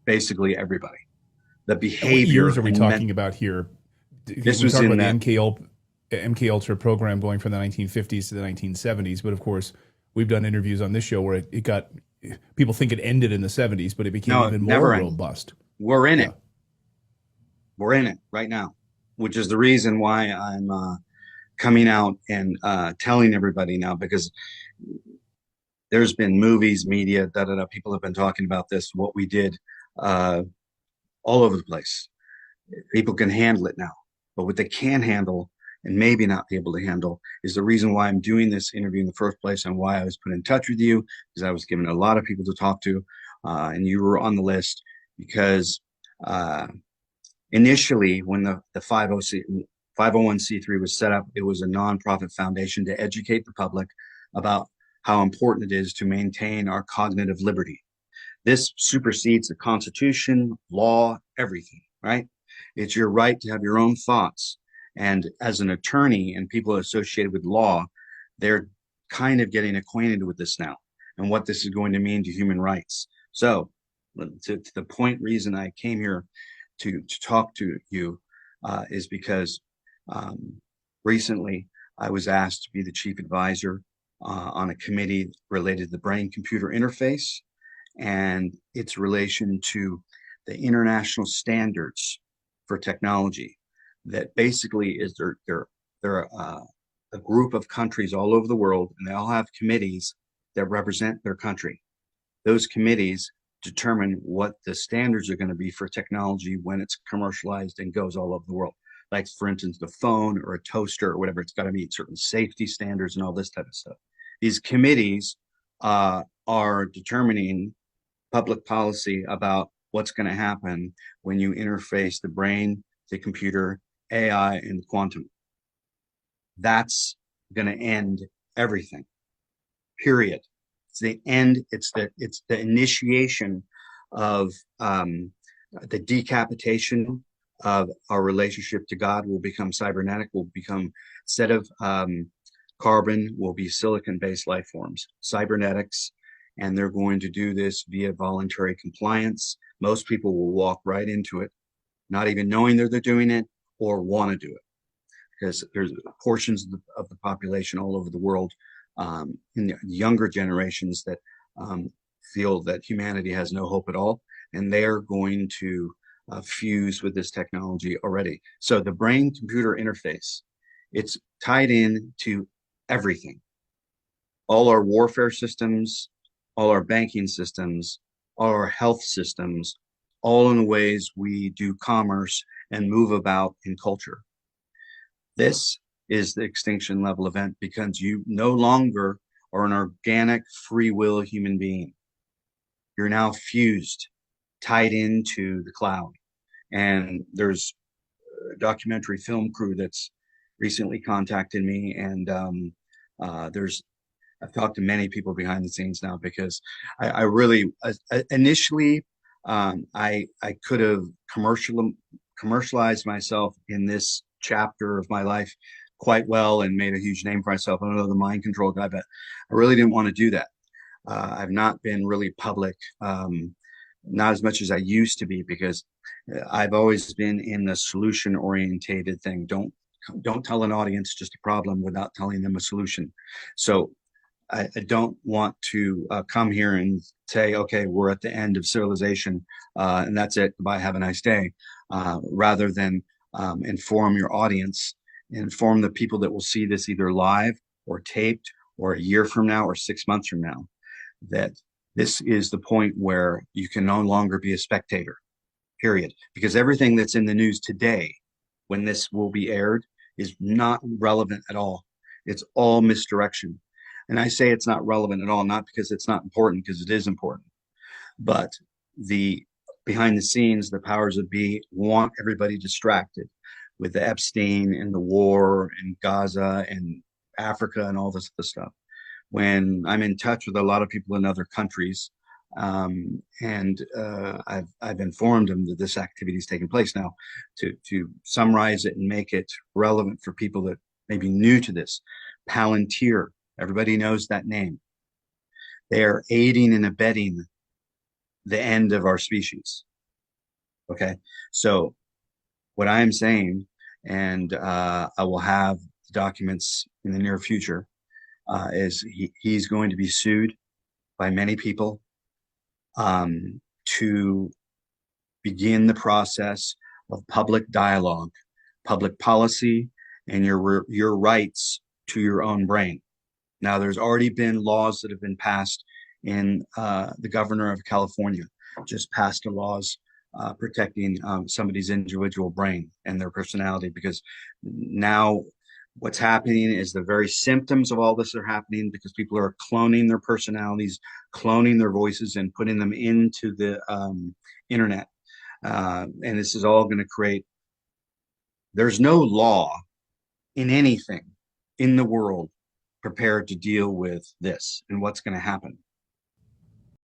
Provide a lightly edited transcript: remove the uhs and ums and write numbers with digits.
basically everybody. The And what years behavior are we and talking about here? this We was talk in about the that. MK Ultra program going from the 1950s to the 1970s, but of course, we've done interviews on this show where it got people think it ended in the 70s, but it became No, it even more never ended. robust. We're in Yeah. it. We're in it right now, which is the reason why I'm coming out and telling everybody now, because there's been movies, media, da da da. People have been talking about this, what we did, uh, all over the place. People can handle it now, but what they can handle and maybe not be able to handle is the reason why I'm doing this interview in the first place and why I was put in touch with you, because I was given a lot of people to talk to, and you were on the list because uh, initially when the 501c3 was set up, it was a nonprofit foundation to educate the public about how important it is to maintain our cognitive liberty. This supersedes the Constitution, law, everything, right? It's your right to have your own thoughts. And as an attorney and people associated with law, they're kind of getting acquainted with this now and what this is going to mean to human rights. So, to the point reason I came here to talk to you is because um, recently I was asked to be the chief advisor on a committee related to the brain computer interface and its relation to the international standards for technology. That basically is they're a group of countries all over the world, and they all have committees that represent their country. Those committees determine what the standards are going to be for technology when it's commercialized and goes all over the world. Like, for instance, the phone or a toaster or whatever, it's got to meet certain safety standards and all this type of stuff. These committees are determining public policy about what's going to happen when you interface the brain, the computer, AI, and quantum. That's going to end everything. Period. It's the end. It's the initiation of the decapitation of our relationship to God. Will become cybernetic. Will become, instead of carbon, will be silicon-based life forms, cybernetics, and they're going to do this via voluntary compliance. Most people will walk right into it, not even knowing they're doing it or want to do it, because there's portions of the population all over the world, in the younger generations, that feel that humanity has no hope at all, and they're going to fuse with this technology already. So the brain-computer interface, it's tied in to everything, all our warfare systems, all our banking systems, all our health systems, all in the ways we do commerce and move about in culture. This is the extinction level event because you no longer are an organic free will human being. You're now fused, tied into the cloud. And there's a documentary film crew that's recently contacted me, and there's I've talked to many people behind the scenes now because I really initially I could have commercialized myself in this chapter of my life quite well and made a huge name for myself. I don't know, the mind control guy, but I really didn't want to do that. I've not been really public, not as much as I used to be, because I've always been in the solution orientated thing. Don't tell an audience just a problem without telling them a solution. So I don't want to come here and say, okay, we're at the end of civilization, and that's it. Goodbye, have a nice day. Rather than inform your audience, inform the people that will see this either live or taped or a year from now or 6 months from now, that this is the point where you can no longer be a spectator, period. Because everything that's in the news today, when this will be aired, is not relevant at all. It's all misdirection. And I say it's not relevant at all, not because it's not important, because it is important, but the behind the scenes, the powers that be want everybody distracted with the Epstein and the war and Gaza and Africa and all this other stuff. When I'm in touch with a lot of people in other countries, and I've informed them that this activity is taking place now. To summarize it and make it relevant for people that may be new to this, Palantir, everybody knows that name. They are aiding and abetting the end of our species. Okay. So what I am saying, and I will have documents in the near future, is he's going to be sued by many people to begin the process of public dialogue, public policy, and your rights to your own brain. Now, there's already been laws that have been passed in the governor of California just passed the laws protecting somebody's individual brain and their personality because now what's happening is the very symptoms of all this are happening because people are cloning their personalities, cloning their voices, and putting them into the internet. And this is all going to create, there's no law in anything in the world prepared to deal with this and what's going to happen.